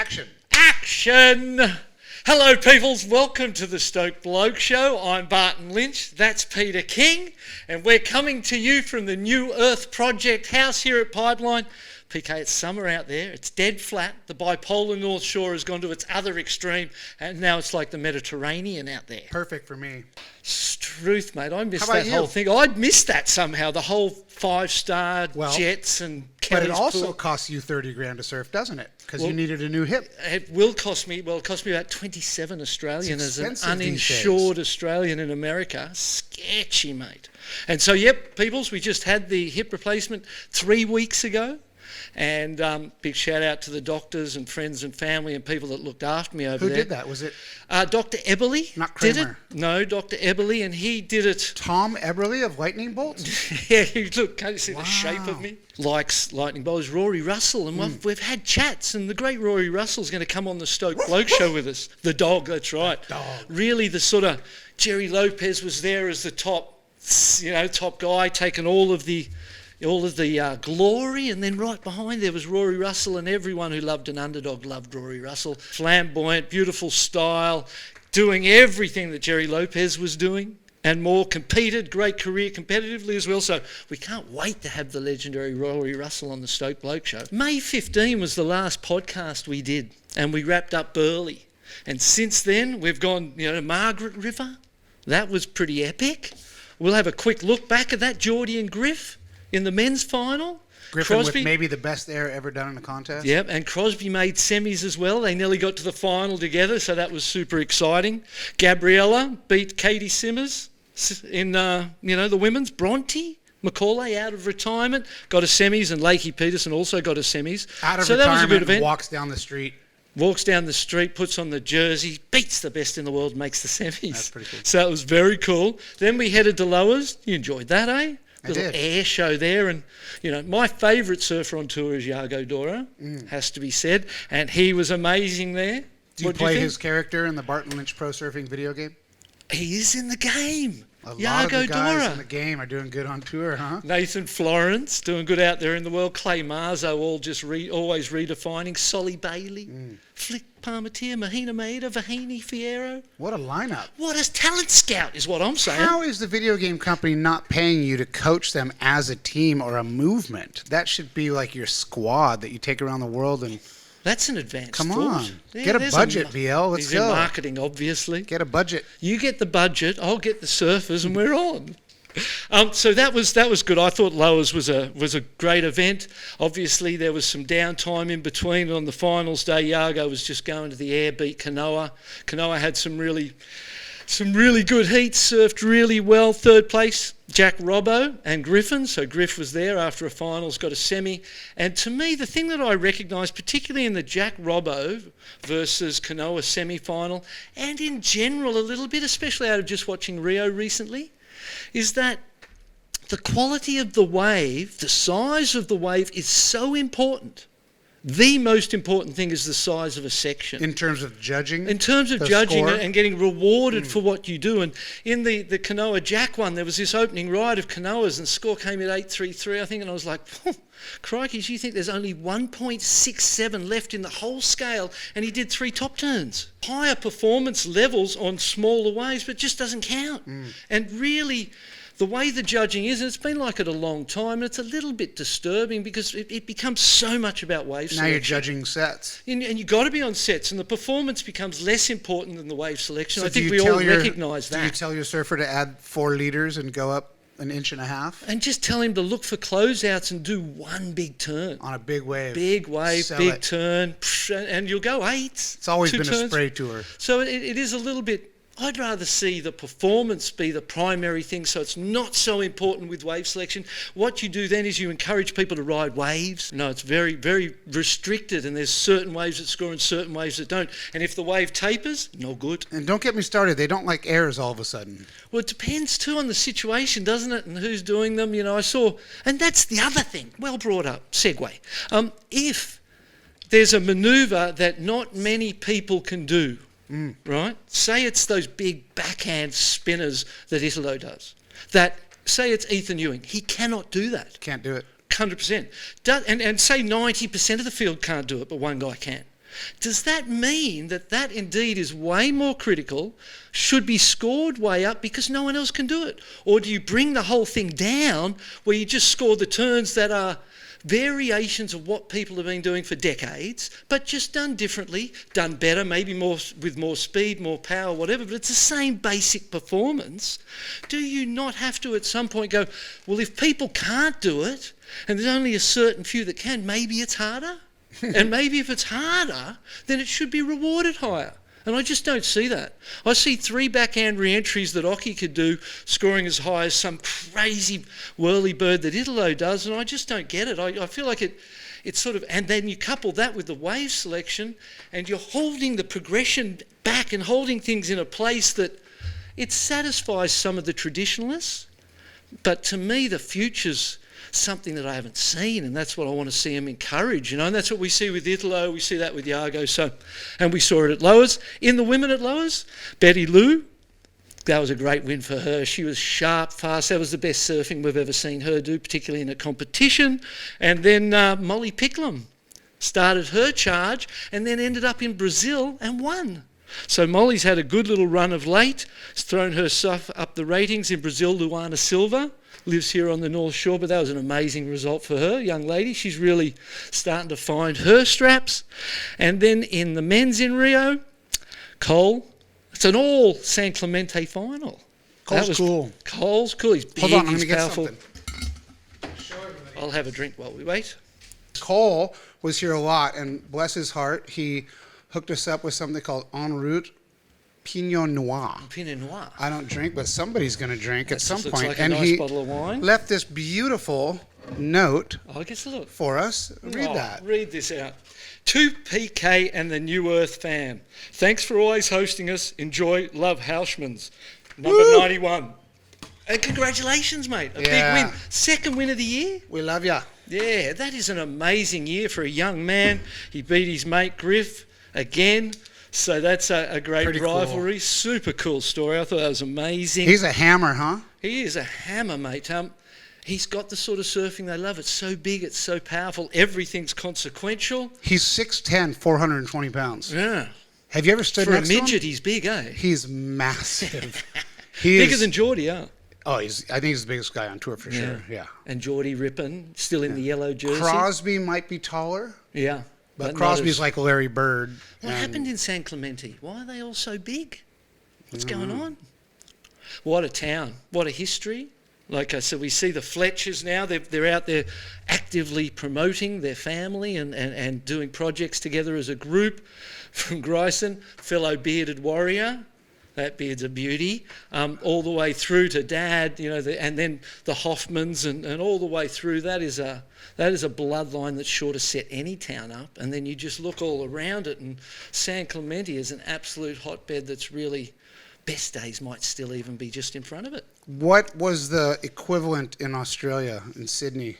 Action. Action! Hello, peoples. Welcome to the Stoked Bloke Show. I'm Barton Lynch. That's Peter King. And we're coming to you from the New Earth Project house here at Pipeline. PK, it's summer out there. It's dead flat. The bipolar North Shore has gone to its other extreme, and now it's like the Mediterranean out there. Perfect for me. Struth, mate. I missed How about that you? whole thing. I'd missed that somehow, the whole five-star jets and But Kelly's it also pool. costs you 30 grand to surf, doesn't it? Because you needed a new hip. It will cost me, it cost me about 27 Australian It's as an expensive these uninsured Australian in America. Sketchy, mate. And so, yep, peoples, we just had the hip replacement 3 weeks ago. And big shout out to the doctors and friends and family and people that looked after me over Who there. did that? Was it Dr. Eberly Not did it. Kramer. No, Dr. Eberly, and he did it. Tom Eberly of Lightning Bolts? Yeah, look, can't you see the shape Wow. of me? Likes lightning bowlers, Rory Russell, and we've had chats, and the great Rory Russell's going to come on the Stoked Bloke Show with us. The dog, that's right. Dog. Really, the sort of Jerry Lopez was there as the top guy, taking all of the glory, and then right behind there was Rory Russell, and everyone who loved an underdog loved Rory Russell. Flamboyant, beautiful style, doing everything that Jerry Lopez was doing and more, competed, great career competitively as well. So we can't wait to have the legendary Rory Russell on the Stoked Bloke Show. May 15 was the last podcast we did, and we wrapped up early. And since then, we've gone, to Margaret River. That was pretty epic. We'll have a quick look back at that, Geordie and Griff in the men's final. Griffin Crosby, with maybe the best air ever done in a contest. yep, and Crosby made semis as well. They nearly got to the final together, so that was super exciting. Gabriella beat Katie Simmers in the women's. Bronte McCoy out of retirement got a semis, and Lakey Peterson also got a semis. Out of so that was a good retirement, event. walks down the street. Walks down the street, puts on the jersey, beats the best in the world, makes the semis. That's pretty cool. So it was very cool. Then we headed to Lowe's. You enjoyed that, eh? I Little did. air show there. And, my favourite surfer on tour is Yago Dora, has to be said. And he was amazing there. Do you What play think? his character in the Barton Lynch Pro Surfing video game? He is in the game. A lot Yago of the guys Dora. in the game are doing good on tour, huh? Nathan Florence doing good out there in the world. Clay Marzo all just always redefining. Solly Bailey, Flick Parmentier, Mahina Maeda, Vahini Fierro. What a lineup. What a talent scout is what I'm saying. How is the video game company not paying you to coach them as a team or a movement? That should be like your squad that you take around the world and That's an advanced come thought. on. Yeah, Get a there's budget, BL. Let's He's go. in marketing, obviously. Get a budget. You get the budget, I'll get the surfers, and we're on. So that was good. I thought Lowe's was a great event. Obviously, there was some downtime in between. On the finals day, Yago was just going to the air, beat Kanoa. Kanoa had some really good heats, surfed really well. Third place, Jack Robbo and Griffin. So Griff was there after a finals, got a semi. And to me, the thing that I recognised, particularly in the Jack Robbo versus Kanoa semi-final, and in general a little bit, especially out of just watching Rio recently, is that the quality of the wave, the size of the wave is so important. The most important thing is the size of a section. In terms of judging? In terms of the judging score? and getting rewarded for what you do. And in the Kanoa Jack one, there was this opening ride of Kanoas and the score came at 8.33, I think, and I was like, crikey, do you think there's only 1.67 left in the whole scale? And he did 3 top turns. Higher performance levels on smaller waves, but it just doesn't count. And really, the way the judging is, and it's been like it a long time, and it's a little bit disturbing because it becomes so much about wave Now selection. you're judging sets. And you've got to be on sets, and the performance becomes less important than the wave selection. So I think do we you all tell your- recognise Do you that. tell your surfer to add 4 liters and go up an inch and a half And just tell him to look for closeouts and do one big turn. on a big wave? Big wave, Sell big it. turn, and you'll go 8s. It's always 2 been a turns. spray tour. So it is a little bit... I'd rather see the performance be the primary thing, so it's not so important with wave selection. What you do then is you encourage people to ride waves. No, it's very, very restricted, and there's certain waves that score and certain waves that don't. And if the wave tapers, no good. And don't get me started. They don't like airs all of a sudden. Well, it depends too on the situation, doesn't it, and who's doing them. I saw, and that's the other thing, well brought up, segue. If there's a manoeuvre that not many people can do, right? Say it's those big backhand spinners that Italo does. That, say it's Ethan Ewing. He cannot do that. Can't do it. 100%. And say 90% of the field can't do it, but one guy can. Does that mean that that indeed is way more critical, should be scored way up because no one else can do it? Or do you bring the whole thing down where you just score the turns that are variations of what people have been doing for decades, but just done differently, done better, maybe more with more speed, more power, whatever, but it's the same basic performance? Do you not have to at some point go, well, if people can't do it and there's only a certain few that can, maybe it's harder? And maybe if it's harder, then it should be rewarded higher. And I just don't see that. I see 3 backhand re-entries that Occy could do, scoring as high as some crazy whirly-bird that Italo does, and I just don't get it. I feel like it's sort of... And then you couple that with the wave selection, and you're holding the progression back and holding things in a place that it satisfies some of the traditionalists. But to me, the future's something that I haven't seen, and that's what I want to see them encourage, and that's what we see with Italo, we see that with Iago, and we saw it at Lowers. In the women at Lowers, Betty Lou, that was a great win for her. She was sharp, fast. That was the best surfing we've ever seen her do, particularly in a competition. And then Molly Picklum started her charge and then ended up in Brazil and won. So Molly's had a good little run of late. Has thrown herself up the ratings in Brazil. Luana Silva lives here on the North Shore, but that was an amazing result for her, young lady. She's really starting to find her straps. And then in the men's in Rio, Cole, it's an all San Clemente final. Cole's cool. Cole's cool. He's big, Hold on, I'm he's going to get powerful. something. I'll have a drink while we wait. Cole was here a lot, and bless his heart, he hooked us up with something called En Route Pinot Noir. Pinot Noir. I don't drink, but somebody's going to drink at some Looks point. like a And nice he bottle of wine. left this beautiful note I guess look. for us. Read that. Read this out. To PK and the New Earth fam. Thanks for always hosting us. Enjoy. Love Houshmans. Number Woo! 91. And congratulations, mate. A Yeah. big win. Second win of the year. We love ya. Yeah, that is an amazing year for a young man. He beat his mate Griff again. So that's a great Pretty cool. rivalry. Super cool story. I thought that was amazing. He's a hammer, huh? He is a hammer, mate. He's got the sort of surfing they love. It's so big, it's so powerful. Everything's consequential. He's 6'10", 420 pounds. Yeah. Have you ever stood For a next to him? midget, he's big, eh? He's massive. Bigger than Geordie, yeah. Oh, I think he's the biggest guy on tour for sure. Yeah. And Geordie Rippon, still in the yellow jersey. Crosby might be taller, Yeah. but Crosby's like Larry Bird. What happened in San Clemente? Why are they all so big? What's going on? What a town. What a history. Like I said, we see the Fletchers now. They're out there actively promoting their family and doing projects together as a group. From Gryson, fellow bearded warrior. That beard's a beauty. All the way through to Dad, and then the Hoffmans and all the way through. That is a bloodline that's sure to set any town up. And then you just look all around it, and San Clemente is an absolute hotbed that's really, best days might still even be just in front of it. What was the equivalent in Australia, in Sydney?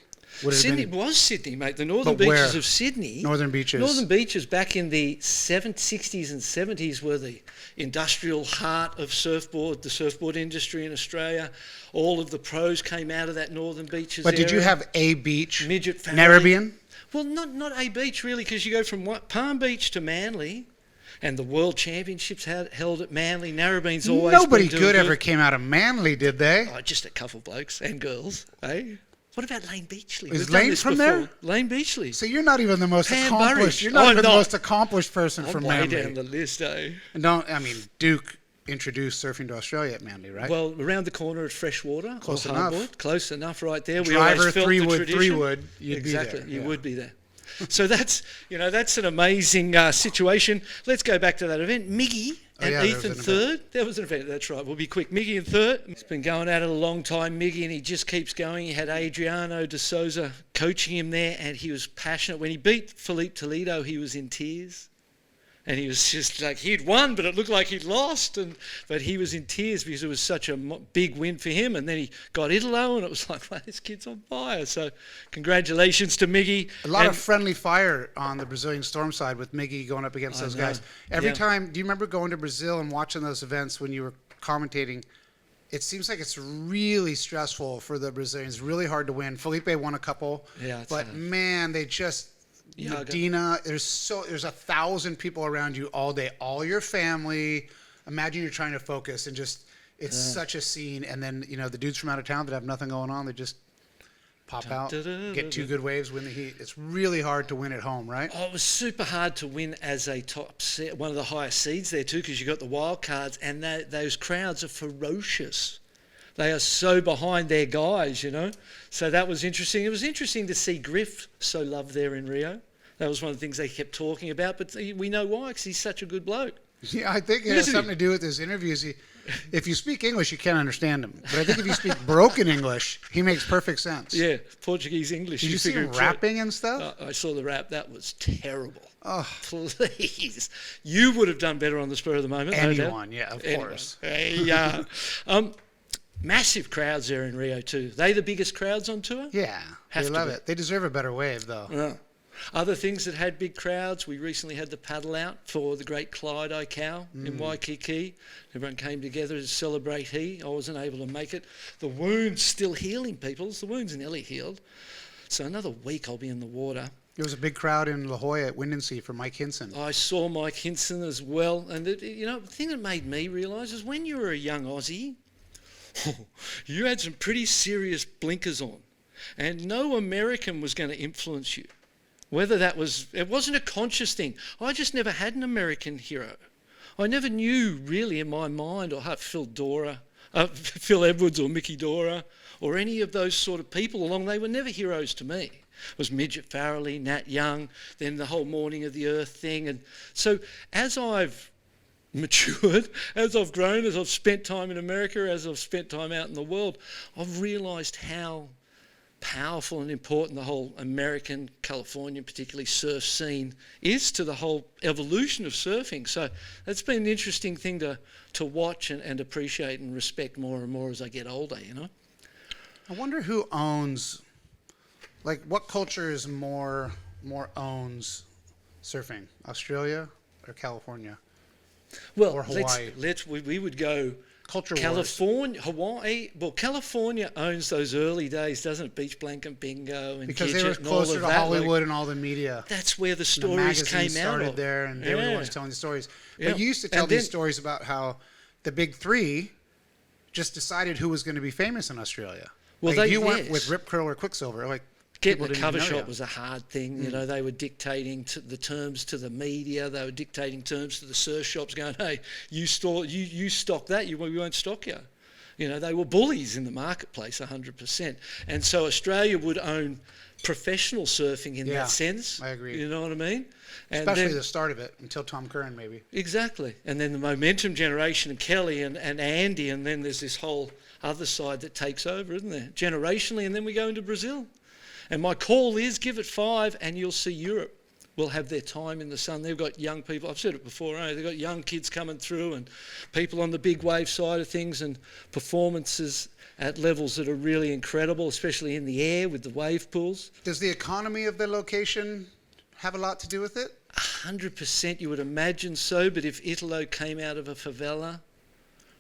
Sydney was Sydney, mate. The northern But where? beaches of Sydney. Northern beaches. Northern beaches back in the 60s and 70s were the industrial heart of the surfboard industry in Australia. All of the pros came out of that northern beaches But did you area. have a beach? Midget family. Narrabeen? Well, not a beach really, because you go from Palm Beach to Manly, and the World Championships held at Manly. Narrabeen's always Nobody been doing good ever came out of Manly, did they? Oh, just a couple of blokes and girls, eh? What about Lane Beachley? Is We've done Lane this from before. there? Lane Beachley. So you're not even the most Pam accomplished. Burridge. You're not I'm even the not. most accomplished person from way Manly. down the list, eh? Duke introduced surfing to Australia at Manly, right? Well, around the corner at Freshwater. Close or enough. Hardwood. Close enough right there. We Driver, always felt the 3-wood, tradition. 3-wood, you'd be there, Exactly, you yeah. would be there. So that's an amazing situation. Let's go back to that event. Miggy and there was Ethan an event. third. There was an event, that's right. We'll be quick. Miggy in third. He's been going at it a long time, Miggy, and he just keeps going. He had Adriano de Souza coaching him there, and he was passionate. When he beat Felipe Toledo, he was in tears. And he was just like, he'd won, but it looked like he'd lost. But he was in tears because it was such a big win for him. And then he got Italo, and it was like, wow, this kid's on fire. So congratulations to Miggy. A lot of friendly fire on the Brazilian Storm side with Miggy going up against those guys. Every time, do you remember going to Brazil and watching those events when you were commentating? It seems like it's really stressful for the Brazilians, really hard to win. Felipe won a couple, Yeah, it's but hard. man, Yaga. Medina. There's 1,000 people around you all day, all your family. Imagine you're trying to focus and just it's such a scene. And then the dudes from out of town that have nothing going on, they just pop out, get 2 good waves, win the heat. It's really hard to win at home, right? Oh, it was super hard to win as a top set, one of the highest seeds there too, because you got the wild cards, and those crowds are ferocious. They are so behind their guys, So that was interesting. It was interesting to see Griff so loved there in Rio. That was one of the things they kept talking about, but we know why, because he's such a good bloke. Yeah, I think it has something to do with his interviews. If you speak English, you can't understand him. But I think if you speak broken English, he makes perfect sense. Yeah, Portuguese English. Did you see him rapping and stuff? I saw the rap. That was terrible. Oh, please. You would have done better on the spur of the moment. Anyone, no yeah, of course. Yeah. Massive crowds there in Rio too. They the biggest crowds on tour? Yeah, they love it. They deserve a better wave, though. Yeah. Other things that had big crowds, we recently had the paddle out for the Great Clyde Cow in Waikiki. Everyone came together to celebrate I wasn't able to make it. The wound's still healing, people. The wound's nearly healed. So another week I'll be in the water. There was a big crowd in La Jolla at Wind and Sea for Mike Hynson. I saw Mike Hynson as well. And, the thing that made me realise is when you were a young Aussie, you had some pretty serious blinkers on. And no American was going to influence you. Whether it wasn't a conscious thing. I just never had an American hero. I never knew really in my mind, or Phil Edwards or Mickey Dora, or any of those sort of people along. They were never heroes to me. It was Midget Farrelly, Nat Young, then the whole Morning of the Earth thing. And so as I've matured, as I've grown, as I've spent time in America, as I've spent time out in the world, I've realised how powerful and important the whole American, Californian, particularly surf scene is to the whole evolution of surfing. So that's been an interesting thing to watch and appreciate and respect more and more as I get older, I wonder who owns, what culture is more owns surfing, Australia or California? Well, or Hawaii? We would go Culture California, wars. Hawaii. Well, California owns those early days, doesn't it? Beach Blanket Bingo and because Gidget they were and all closer of to that. Hollywood and all the media. That's where the stories the came out started of. there, and they were the ones telling the stories. Yeah. But you used to tell these stories about how the big three just decided who was going to be famous in Australia. Well, you went with Rip Curl or Quicksilver, Getting a cover shot was a hard thing. They were dictating the terms to the media. They were dictating terms to the surf shops, going, "Hey, you stock that. We won't stock you." They were bullies in the marketplace, 100%. And so Australia would own professional surfing in that sense. I agree. You know what I mean? And especially the start of it, until Tom Curran, maybe. Exactly. And then the momentum generation and Kelly and Andy, and then there's this whole other side that takes over, isn't there? Generationally, and then we go into Brazil. And my call is give it 5 and you'll see Europe will have their time in the sun. They've got young people, I've said it before, they've got young kids coming through and people on the big wave side of things and performances at levels that are really incredible, especially in the air with the wave pools. Does the economy of the location have a lot to do with it? 100% you would imagine so, but if Italo came out of a favela,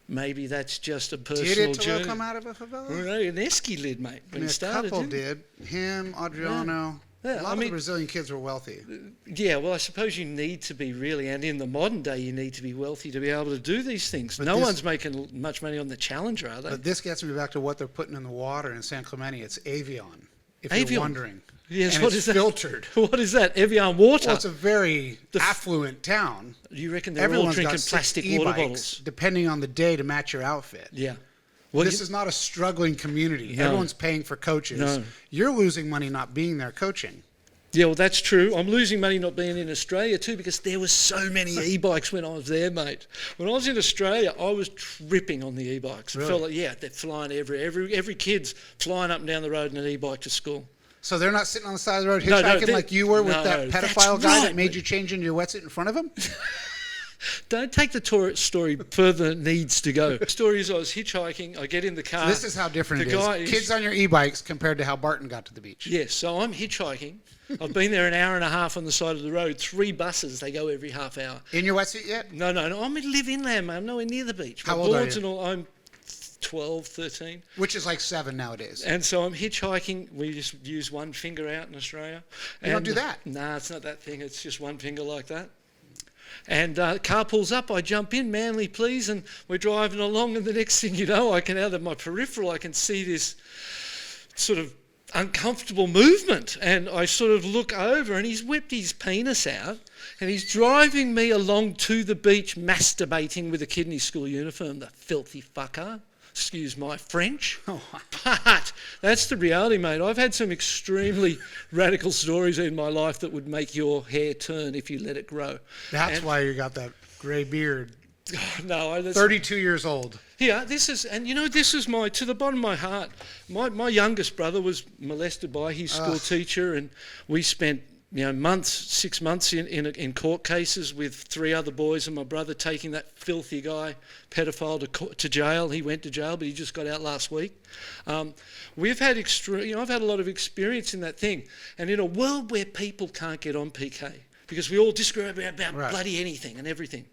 maybe that's just a personal journey. Did Italo come out of a favela? Well, an esky lid, mate, when he started. A couple did. Him, Adriano. Yeah. A lot of the Brazilian kids were wealthy. Yeah, well, I suppose you need to be really, and in the modern day, you need to be wealthy to be able to do these things. But no one's making much money on the Challenger, are they? But this gets me back to what they're putting in the water in San Clemente. It's Avion, if you're wondering. Yes, and what it's is filtered. That? What is that? Evian water? Well, it's a very affluent town. You reckon they're all drinking plastic water bottles? Depending on the day to match your outfit. Yeah. Well, this is not a struggling community. No. Everyone's paying for coaches. No. You're losing money not being there coaching. Yeah, well, that's true. I'm losing money not being in Australia too because there were so many e-bikes when I was there, mate. When I was in Australia, I was tripping on the e-bikes. Really? I felt like, they're flying every kid's flying up and down the road in an e-bike to school. So they're not sitting on the side of the road hitchhiking like you were with that pedophile guy that made you change into your wetsuit in front of him? Don't take the story further than it needs to go. The story is I was hitchhiking, I get in the car. So this is how different it is. Kids on your e-bikes compared to how Barton got to the beach. Yes, so I'm hitchhiking. I've been there an hour and a half on the side of the road. 3 buses, they go every half hour. In your wetsuit yet? No. I'm in live inland, mate. I'm nowhere near the beach. How old are you? I'm 12, 13. Which is like 7 nowadays. And so I'm hitchhiking. We just use one finger out in Australia. You don't do that? Nah, it's not that thing. It's just one finger like that. And car pulls up, I jump in, Manly please, and we're driving along, and the next thing you know, I can, out of my peripheral, I can see this sort of uncomfortable movement, and I sort of look over, and he's whipped his penis out, and he's driving me along to the beach, masturbating with a kid in his school uniform, the filthy fucker. Excuse my French. But that's the reality, mate. I've had some extremely radical stories in my life that would make your hair turn if you let it grow. That's why you got that grey beard. No, 32 years old. Yeah, this is to the bottom of my heart. My youngest brother was molested by his school teacher, and we spent 6 months in court cases with 3 other boys and my brother, taking that filthy guy, pedophile, to jail. He went to jail, but he just got out last week. We've had I've had a lot of experience in that thing, and in a world where people can't get on PK because we all disagree about right. bloody anything and everything,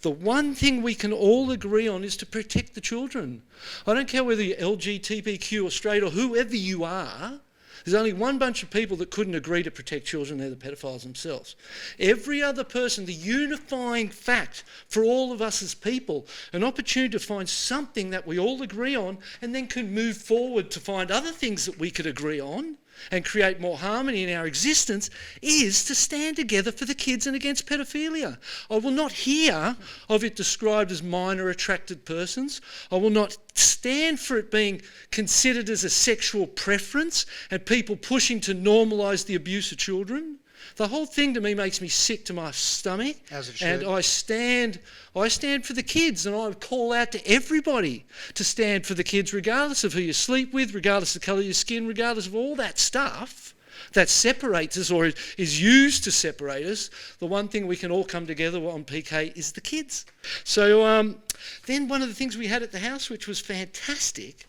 the one thing we can all agree on is to protect the children. I don't care whether you're LGBTQ or straight or whoever you are. There's only one bunch of people that couldn't agree to protect children, they're the pedophiles themselves. Every other person, the unifying fact for all of us as people, an opportunity to find something that we all agree on and then can move forward to find other things that we could agree on and create more harmony in our existence, is to stand together for the kids and against pedophilia. I will not hear of it described as minor attracted persons. I will not stand for it being considered as a sexual preference and people pushing to normalise the abuse of children. The whole thing to me makes me sick to my stomach. As it should. And I stand for the kids, and I call out to everybody to stand for the kids, regardless of who you sleep with, regardless of the colour of your skin, regardless of all that stuff that separates us or is used to separate us. The one thing we can all come together on PK is the kids. So then one of the things we had at the house, which was fantastic,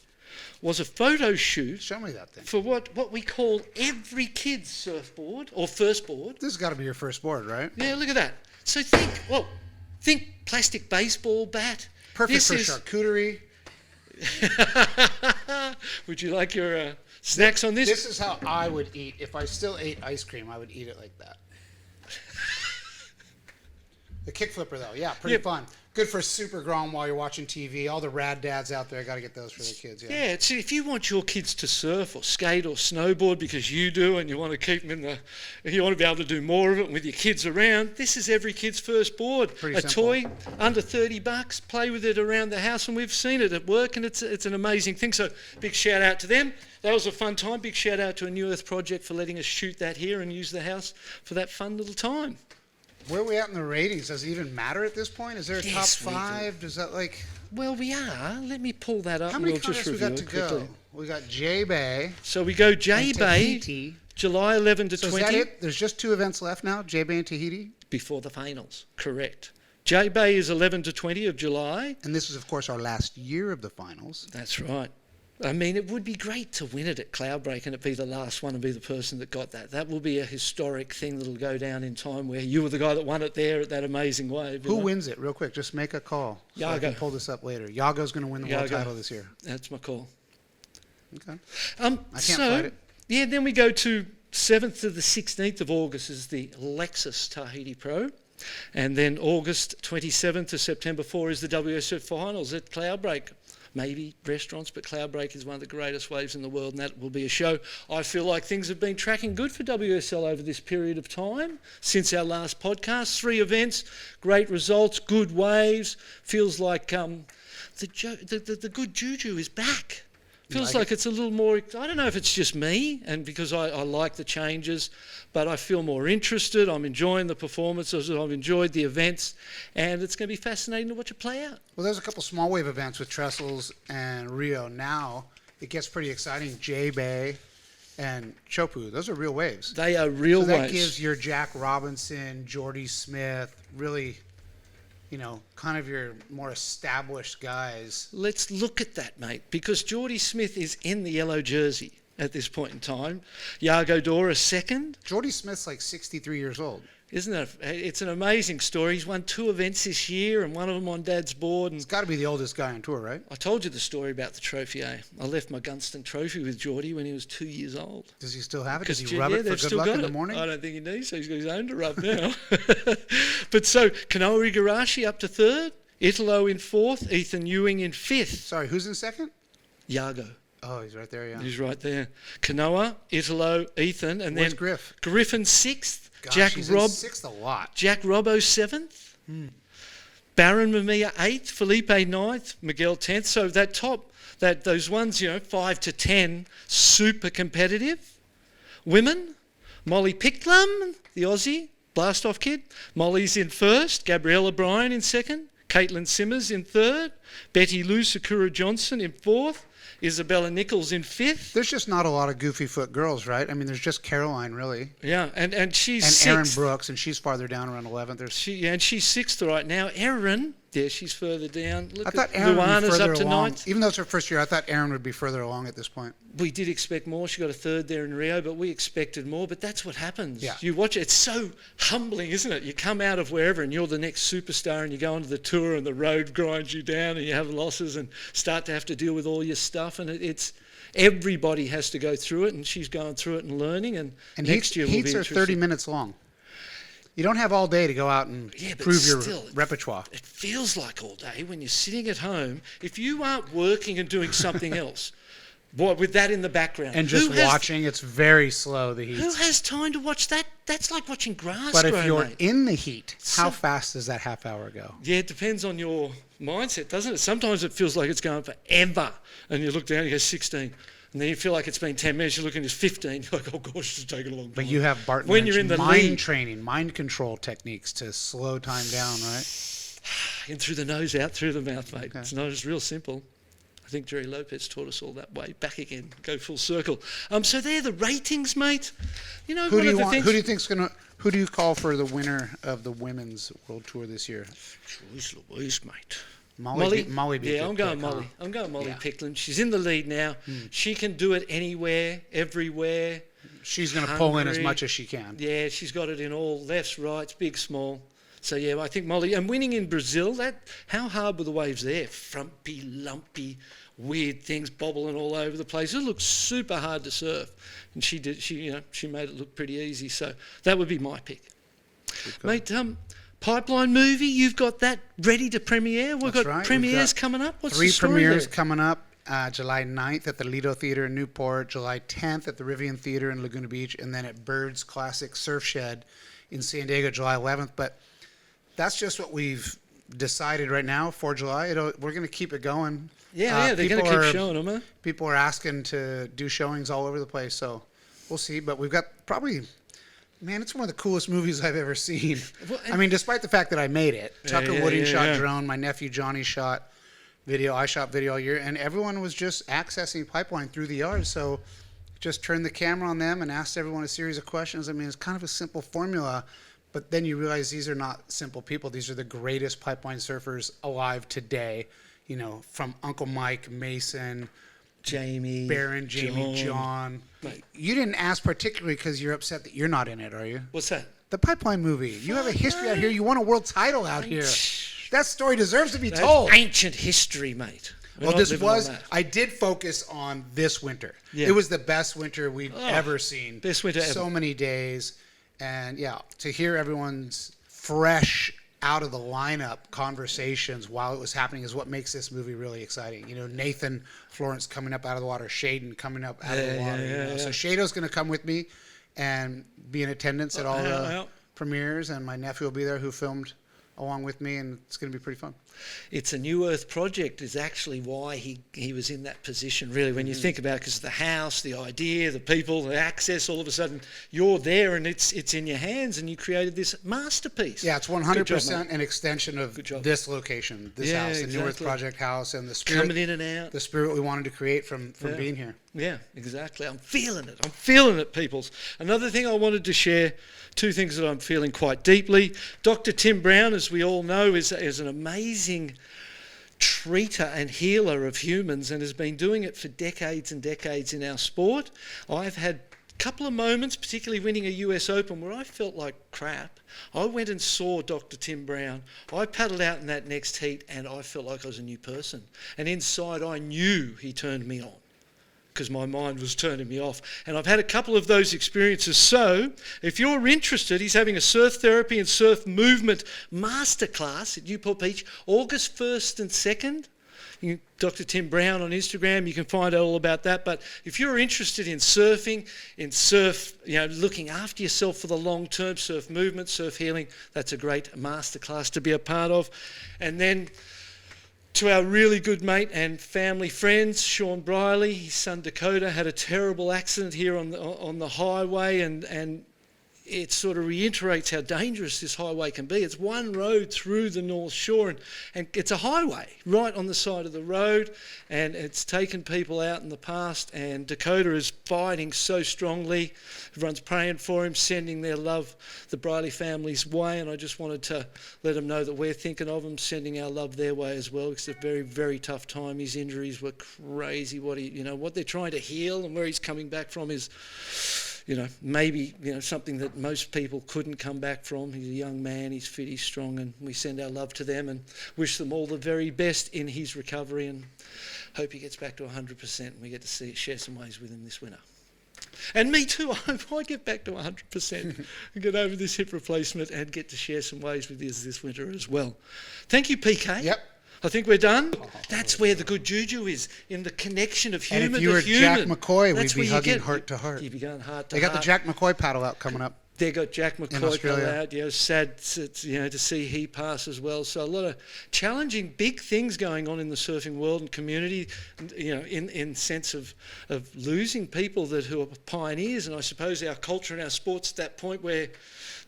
was a photo shoot. Show me that thing. For what we call every kid's surfboard or first board. This has got to be your first board, right? Yeah, look at that. So think plastic baseball bat. Perfect for charcuterie. Would you like your snacks on this? This is how I would eat. If I still ate ice cream, I would eat it like that. The kick flipper, though. Yeah, pretty fun. Good for super grom while you're watching TV. All the rad dads out there got to get those for their kids. Yeah, see, if you want your kids to surf or skate or snowboard because you do, and you want to keep them you want to be able to do more of it with your kids around, this is every kid's first board. Pretty simple. Toy under $30. Play with it around the house, and we've seen it at work, and it's an amazing thing. So big shout out to them. That was a fun time. Big shout out to a New Earth Project for letting us shoot that here and use the house for that fun little time. Where are we at in the ratings? Does it even matter at this point? Is there a Yes, top 5? Does that Well, we are. Let me pull that up. How many and we'll contests just we review got to it quickly. go? We got J-Bay. So we go J-Bay, Tahiti. July 11 to So 20. is that it? There's just 2 events left now, J-Bay and Tahiti? Before the finals, correct. J-Bay is 11 to 20 of July. And this is, of course, our last year of the finals. That's right. I mean, it would be great to win it at Cloudbreak and it be the last one and be the person that got that. That will be a historic thing that'll go down in time where you were the guy that won it there at that amazing wave. Who wins it? Real quick, just make a call. So I can Yago. pull this up later. Yago's going to win the world Yago. title this year. That's my call. Okay. I can't fight it. Yeah, then we go to 7th to the 16th of August is the Lexus Tahiti Pro. And then August 27th to September 4 is the WSL Finals at Cloudbreak. Maybe restaurants, but Cloudbreak is one of the greatest waves in the world, and that will be a show. I feel like things have been tracking good for WSL over this period of time since our last podcast. 3 events, great results, good waves. Feels like the good juju is back. Feels like it's a little more, I don't know if it's just me, and because I like the changes, but I feel more interested. I'm enjoying the performances. I've enjoyed the events, and it's going to be fascinating to watch it play out. Well, there's a couple small wave events with Trestles and Rio. Now it gets pretty exciting. J-Bay and Chopu. Those are real waves. They are real so that waves. gives your Jack Robinson, Jordy Smith, really, kind of your more established guys. Let's look at that, mate, because Jordy Smith is in the yellow jersey at this point in time. Yago Dora second. Jordy Smith's like 63 years old. Isn't it? It's an amazing story. He's won 2 events this year, and one of them on Dad's board. And He's got to be the oldest guy on tour, right? I told you the story about the trophy, eh? I left my Gunston trophy with Geordie when he was 2 years old. Does he still have it? Does he Because, rub yeah, it they've for good still luck got in the it. morning? I don't think he needs, so he's got his own to rub now. But so, Kanoa Igarashi up to 3rd, Italo in 4th, Ethan Ewing in 5th. Sorry, who's in second? Yago. Oh, he's right there, yeah. He's right there. Kanoa, Italo, Ethan, and Where's then Griff? Griffin 6th, Gosh, Jack he's Rob, in sixth a lot. Jack Robbo 7th, Baron Mamiya 8th, Felipe 9th, Miguel 10th. So that top, those ones, 5 to 10, super competitive. Women, Molly Picklum, the Aussie, blast-off kid. Molly's in 1st, Gabriella Bryan in 2nd, Caitlin Simmers in 3rd, Betty Lou Sakura Johnson in 4th, Isabella Nichols in 5th. There's just not a lot of goofy foot girls, right? I mean, there's just Caroline, really. Yeah, and she's And 6th. Erin Brooks, and she's farther down around 11th. There's And she's 6th right now. Erin, yeah, she's further down. Look I thought at Erin would be Luana's further up to along. 9th. Even though it's her first year, I thought Erin would be further along at this point. We did expect more. She got a 3rd there in Rio, but we expected more. But that's what happens. Yeah. You watch it. It's so humbling, isn't it? You come out of wherever and you're the next superstar and you go onto the tour and the road grinds you down and you have losses and start to have to deal with all your stuff. And it's everybody has to go through it, and she's going through it and learning. And next year will be heats are interesting. 30 minutes long. You don't have all day to go out and Yeah, but prove your still, repertoire. It feels like all day when you're sitting at home. If you aren't working and doing something else, with that in the background. And just watching, it's very slow, the heat. Who has time to watch that? That's like watching grass But grow, if you're mate. in the heat, how So- fast does that half hour go? Yeah, it depends on your mindset, doesn't it? Sometimes it feels like it's going forever, and you look down, you go 16. And then you feel like it's been 10 minutes, you're looking, it's 15. You're like, oh gosh, it's taking a long time. But you have Barton When Lynch you're in the mind lead. training, mind control techniques to slow time down, right? In through the nose, out through the mouth, mate. It's not as real simple. I think Jerry Lopez taught us all that way. Back again, go full circle. So they're the ratings, mate. You know, Who do one you of the want? things. Who do you call for the winner of the women's World Tour this year? Jeez Louise, mate. Molly. Yeah, I'm going pick, Molly. huh? I'm going Molly Yeah. Picklin. She's in the lead now. She can do it anywhere, everywhere. She's going to pull in as Hungry. much as she can. Yeah, she's got it in all lefts, rights, big, small. So yeah, I think Molly and winning in Brazil. How hard were the waves there? Frumpy, lumpy, weird things bobbling all over the place. It looked super hard to surf, and she did. She made it look pretty easy. So that would be my pick, mate. Pipeline movie, you've got that ready to premiere. We've That's got right. premieres We've got coming up. What's 3 the story premieres there? coming up. July 9th at the Lido Theater in Newport, July 10th at the Rivian Theater in Laguna Beach, and then at Bird's Classic Surf Shed in San Diego, July 11th. But that's just what we've decided right now for July. We're going to keep it going. Yeah, they're going to keep showing them, huh? People are asking to do showings all over the place, so we'll see. But we've got probably... Man, it's one of the coolest movies I've ever seen. Well, I mean, despite the fact that I made it. Tucker Wooding shot yeah. drone. My nephew Johnny shot video. I shot video all year. And everyone was just accessing pipeline through the yard. So just turned the camera on them and asked everyone a series of questions. I mean, it's kind of a simple formula. But then you realize these are not simple people. These are the greatest pipeline surfers alive today. You know, from Uncle Mike, Mason, Jamie, Barron, Jamie, John. Mate. You didn't ask particularly because you're upset that you're not in it, are you? What's that? The pipeline movie. You have a history out here. You won a world title out here. That story deserves to be That's told. ancient history, mate. We're Well, not this living on was, that. I did focus on this winter. Yeah. It was the best winter we've Oh, ever seen. best winter So ever. many days. And yeah, to hear everyone's fresh, out of the lineup conversations while it was happening is what makes this movie really exciting. You know, Nathan Florence coming up out of the water, Shaden coming up out of the water. Yeah. So Shado's going to come with me and be in attendance at all the yeah. premieres, and my nephew will be there who filmed along with me, and it's going to be pretty fun. It's a New Earth project is actually why he was in that position, really, when you think about it, because the house, the idea, the people, the access, all of a sudden you're there and it's in your hands and you created this masterpiece. Yeah, it's Good 100% job, mate. an extension of Good job. this location, this Yeah, house, the New Earth exactly. Project house, and the spirit, Coming in and out. the spirit we wanted to create from Yeah. being here. Yeah, exactly. I'm feeling it, peoples. Another thing I wanted to share, 2 things that I'm feeling quite deeply. Dr. Tim Brown, as we all know, is an amazing treater and healer of humans and has been doing it for decades and decades in our sport. I've had couple of moments, particularly winning a US Open, where I felt like crap. I went and saw Dr. Tim Brown. I paddled out in that next heat and I felt like I was a new person. And inside I knew he turned me on, because my mind was turning me off. And I've had a couple of those experiences. So if you're interested, he's having a surf therapy and surf movement masterclass at Newport Beach, August 1st and 2nd. Dr. Tim Brown on Instagram, you can find out all about that. But if you're interested in surfing, looking after yourself for the long term, surf movement, surf healing, that's a great masterclass to be a part of. And then to our really good mate and family friends, Sean Briley, his son Dakota had a terrible accident here on the highway, and it sort of reiterates how dangerous this highway can be. It's one road through the North Shore, and it's a highway right on the side of the road, and it's taken people out in the past, and Dakota is fighting so strongly. Everyone's praying for him, sending their love the Briley family's way, and I just wanted to let them know that we're thinking of him, sending our love their way as well. It's a very, very tough time. His injuries were crazy. What they're trying to heal and where he's coming back from is, maybe something that most people couldn't come back from. He's a young man, he's fit, he's strong, and we send our love to them and wish them all the very best in his recovery, and hope he gets back to 100% and we get to share some ways with him this winter. And me too, I hope I get back to 100% and get over this hip replacement and get to share some ways with you this winter as well. Thank you, PK. Yep. I think we're done. That's where the good juju is, in the connection of human to human. And if you were Jack McCoy, That's we'd be hugging heart to heart. You'd be going heart to They got the Jack McCoy paddle out coming up. They got Jack in McCoy Australia. out. Sad, to see he pass as well. So a lot of challenging, big things going on in the surfing world and community. In sense of losing people who are pioneers, and I suppose our culture and our sports at that point where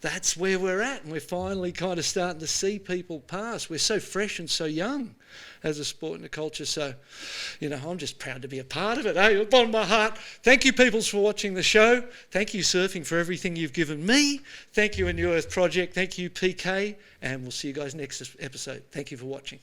that's where we're at, and we're finally kind of starting to see people pass. We're so fresh and so young as a sport and a culture. So, I'm just proud to be a part of it. Hey, bottom of my heart. Thank you, peoples, for watching the show. Thank you, Surfing, for everything you've given me. Thank you, A New Earth Project. Thank you, PK. And we'll see you guys next episode. Thank you for watching.